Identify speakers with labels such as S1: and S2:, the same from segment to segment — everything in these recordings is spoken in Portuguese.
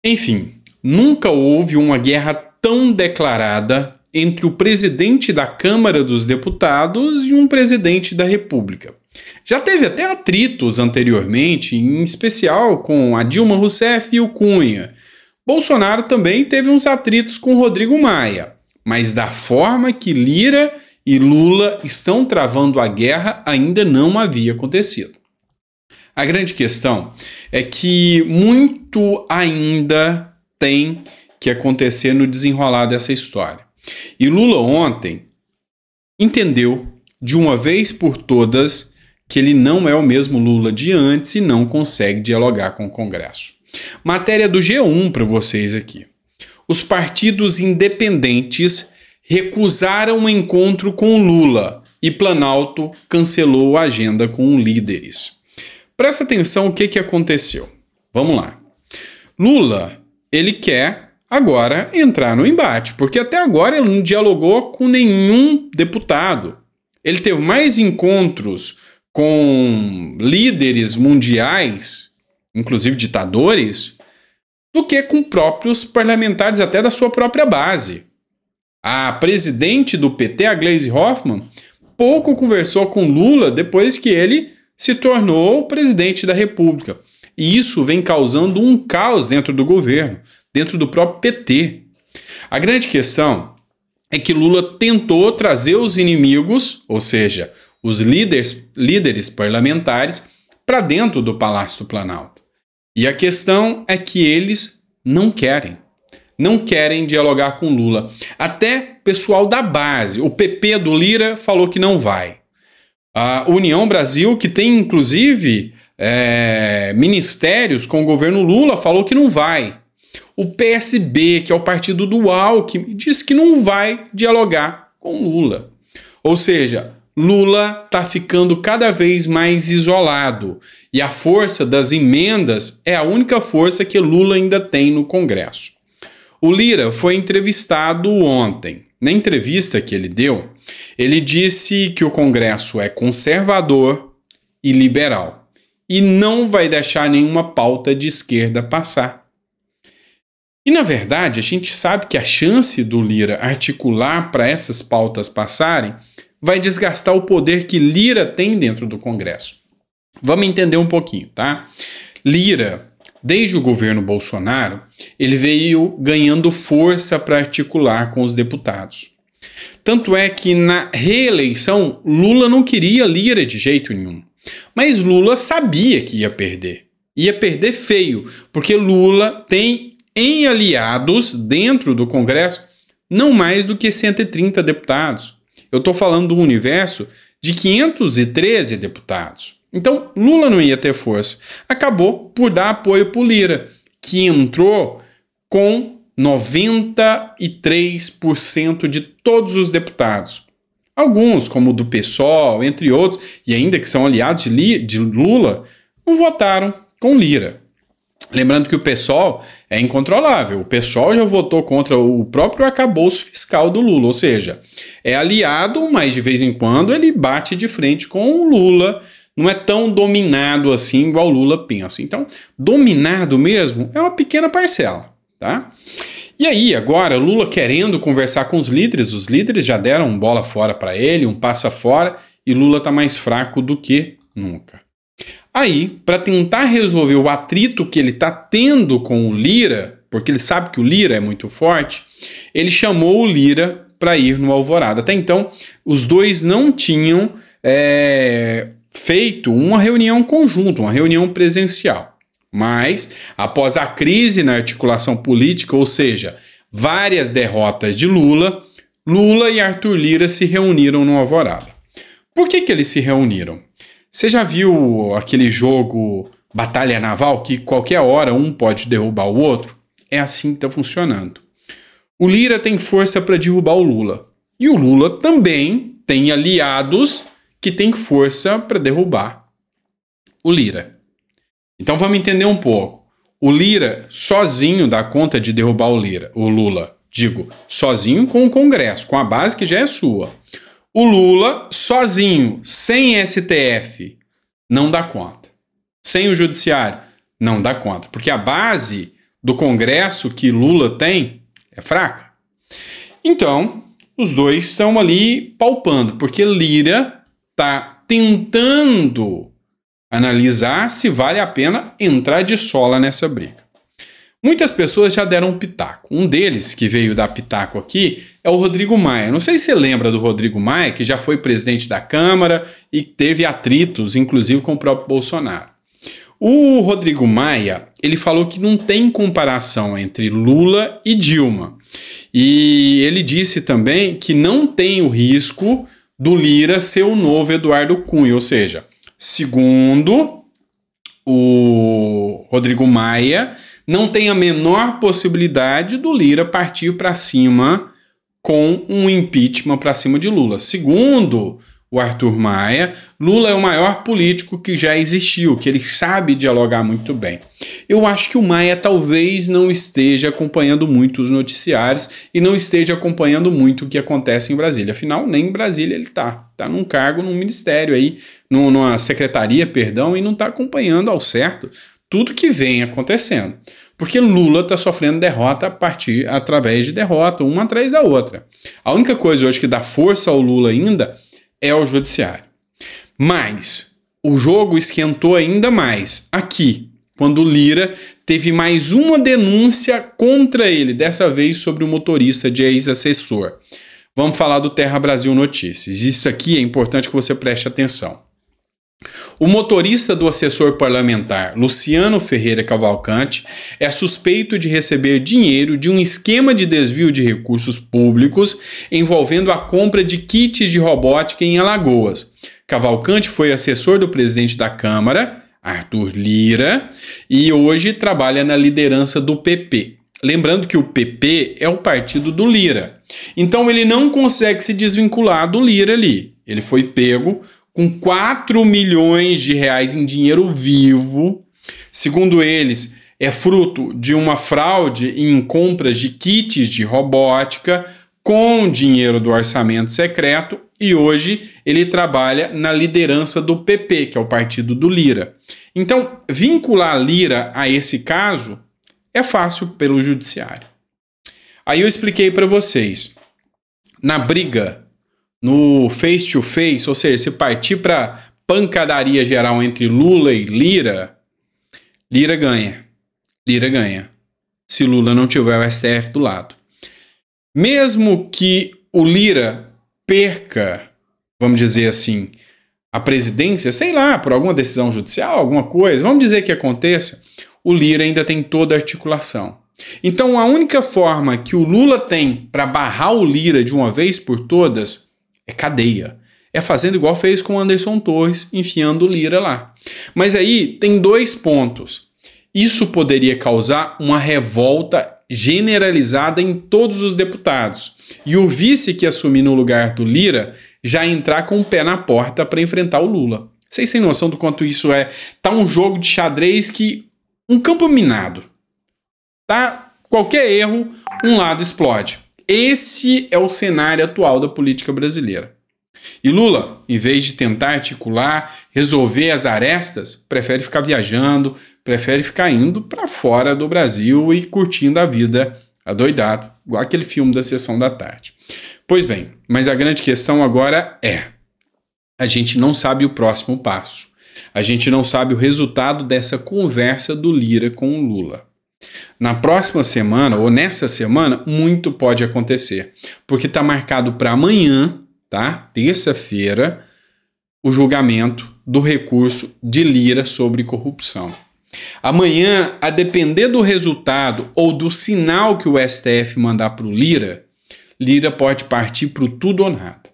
S1: Enfim, nunca houve uma guerra tão declarada entre o presidente da Câmara dos Deputados e um presidente da República. Já teve até atritos anteriormente, em especial com a Dilma Rousseff e o Cunha. Bolsonaro também teve uns atritos com Rodrigo Maia, mas da forma que Lira e Lula estão travando a guerra ainda não havia acontecido. A grande questão é que muito ainda tem que acontecer no desenrolar dessa história. E Lula ontem entendeu de uma vez por todas que ele não é o mesmo Lula de antes e não consegue dialogar com o Congresso. Matéria do G1 para vocês aqui. Os partidos independentes recusaram um encontro com Lula e Planalto cancelou a agenda com líderes. Presta atenção o que aconteceu. Vamos lá. Lula, ele quer agora entrar no embate, porque até agora ele não dialogou com nenhum deputado. Ele teve mais encontros com líderes mundiais, inclusive ditadores, do que com próprios parlamentares até da sua própria base. A presidente do PT, a Gleisi Hoffmann, pouco conversou com Lula depois que ele se tornou presidente da República. E isso vem causando um caos dentro do governo, dentro do próprio PT. A grande questão é que Lula tentou trazer os inimigos, ou seja, os líderes parlamentares, para dentro do Palácio do Planalto. E a questão é que eles não querem dialogar com Lula. Até pessoal da base, o PP do Lira falou que não vai. A União Brasil, que tem inclusive ministérios com o governo Lula, falou que não vai. O PSB, que é o partido do Alckmin, disse que não vai dialogar com Lula. Ou seja, Lula está ficando cada vez mais isolado. E a força das emendas é a única força que Lula ainda tem no Congresso. O Lira foi entrevistado ontem. Na entrevista que ele deu, ele disse que o Congresso é conservador e liberal e não vai deixar nenhuma pauta de esquerda passar. E, na verdade, a gente sabe que a chance do Lira articular para essas pautas passarem vai desgastar o poder que Lira tem dentro do Congresso. Vamos entender um pouquinho, tá? Lira, desde o governo Bolsonaro, ele veio ganhando força para articular com os deputados. Tanto é que na reeleição, Lula não queria Lira de jeito nenhum. Mas Lula sabia que ia perder. Ia perder feio, porque Lula tem em aliados dentro do Congresso não mais do que 130 deputados. Eu estou falando do universo de 513 deputados. Então, Lula não ia ter força. Acabou por dar apoio para o Lira, que entrou com 93% de todos os deputados. Alguns, como o do PSOL, entre outros, e ainda que são aliados de Lula, não votaram com Lira. Lembrando que o PSOL é incontrolável. O PSOL já votou contra o próprio arcabouço fiscal do Lula, ou seja, é aliado, mas de vez em quando ele bate de frente com o Lula. Não é tão dominado assim igual o Lula pensa. Então, dominado mesmo é uma pequena parcela, tá? E aí, agora, Lula querendo conversar com os líderes já deram bola fora para ele, um passa fora, e Lula está mais fraco do que nunca. Aí, para tentar resolver o atrito que ele está tendo com o Lira, porque ele sabe que o Lira é muito forte, ele chamou o Lira para ir no Alvorada. Até então, os dois não tinham feito uma reunião conjunta, uma reunião presencial. Mas, após a crise na articulação política, ou seja, várias derrotas de Lula, Lula e Arthur Lira se reuniram no Alvorada. Por que eles se reuniram? Você já viu aquele jogo Batalha Naval, que qualquer hora um pode derrubar o outro? É assim que está funcionando. O Lira tem força para derrubar o Lula. E o Lula também tem aliados que têm força para derrubar o Lira. Então vamos entender um pouco. O Lira sozinho dá conta de derrubar o Lula. Digo, sozinho com o Congresso, com a base que já é sua. O Lula sozinho, sem STF, não dá conta. Sem o Judiciário, não dá conta. Porque a base do Congresso que Lula tem é fraca. Então, os dois estão ali palpando, porque Lira está tentando analisar se vale a pena entrar de sola nessa briga. Muitas pessoas já deram um pitaco. Um deles que veio dar pitaco aqui é o Rodrigo Maia. Não sei se você lembra do Rodrigo Maia, que já foi presidente da Câmara e teve atritos, inclusive, com o próprio Bolsonaro. O Rodrigo Maia, ele falou que não tem comparação entre Lula e Dilma. E ele disse também que não tem o risco do Lira ser o novo Eduardo Cunha. Ou seja, segundo o Rodrigo Maia, não tem a menor possibilidade do Lira partir para cima com um impeachment para cima de Lula. Segundo o Arthur Maia, Lula é o maior político que já existiu, que ele sabe dialogar muito bem. Eu acho que o Maia talvez não esteja acompanhando muito os noticiários e não esteja acompanhando muito o que acontece em Brasília. Afinal, nem em Brasília ele está num cargo, num ministério aí, numa secretaria, perdão, e não está acompanhando ao certo tudo que vem acontecendo. Porque Lula está sofrendo derrota através de derrota, uma atrás da outra. A única coisa hoje que dá força ao Lula ainda é o judiciário. Mas o jogo esquentou ainda mais aqui, quando Lira teve mais uma denúncia contra ele, dessa vez sobre o motorista de ex-assessor. Vamos falar do Terra Brasil Notícias. Isso aqui é importante que você preste atenção. O motorista do assessor parlamentar Luciano Ferreira Cavalcante é suspeito de receber dinheiro de um esquema de desvio de recursos públicos envolvendo a compra de kits de robótica em Alagoas. Cavalcante foi assessor do presidente da Câmara, Arthur Lira, e hoje trabalha na liderança do PP. Lembrando que o PP é o partido do Lira. Então ele não consegue se desvincular do Lira ali. Ele foi pego com 4 milhões de reais em dinheiro vivo. Segundo eles, é fruto de uma fraude em compras de kits de robótica com dinheiro do orçamento secreto, e hoje ele trabalha na liderança do PP, que é o partido do Lira. Então, vincular Lira a esse caso é fácil pelo judiciário. Aí eu expliquei para vocês. Na briga, no face-to-face, ou seja, se partir para pancadaria geral entre Lula e Lira, Lira ganha. Lira ganha. Se Lula não tiver o STF do lado. Mesmo que o Lira perca, vamos dizer assim, a presidência, sei lá, por alguma decisão judicial, alguma coisa, vamos dizer que aconteça, o Lira ainda tem toda a articulação. Então a única forma que o Lula tem para barrar o Lira de uma vez por todas é cadeia. É fazendo igual fez com o Anderson Torres, enfiando o Lira lá. Mas aí tem 2 pontos. Isso poderia causar uma revolta generalizada em todos os deputados. E o vice que assumir no lugar do Lira já entrar com o pé na porta para enfrentar o Lula. Vocês têm noção do quanto isso é? Tá um jogo de xadrez que... um campo minado. Tá? Qualquer erro, um lado explode. Esse é o cenário atual da política brasileira. E Lula, em vez de tentar articular, resolver as arestas, prefere ficar viajando, prefere ficar indo para fora do Brasil e curtindo a vida adoidado, igual aquele filme da Sessão da Tarde. Pois bem, mas a grande questão agora é: a gente não sabe o próximo passo. A gente não sabe o resultado dessa conversa do Lira com o Lula. Na próxima semana, ou nessa semana, muito pode acontecer. Porque está marcado para amanhã, tá? Terça-feira, o julgamento do recurso de Lira sobre corrupção. Amanhã, a depender do resultado ou do sinal que o STF mandar para o Lira, Lira pode partir para o tudo ou nada.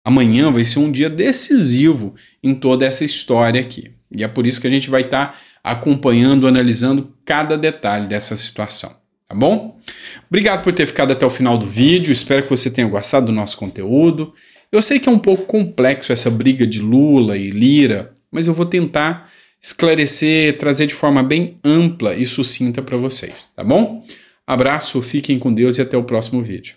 S1: Amanhã vai ser um dia decisivo em toda essa história aqui. E é por isso que a gente vai estar acompanhando, analisando cada detalhe dessa situação. Tá bom? Obrigado por ter ficado até o final do vídeo. Espero que você tenha gostado do nosso conteúdo. Eu sei que é um pouco complexo essa briga de Lula e Lira, mas eu vou tentar esclarecer, trazer de forma bem ampla e sucinta para vocês. Tá bom? Abraço, fiquem com Deus e até o próximo vídeo.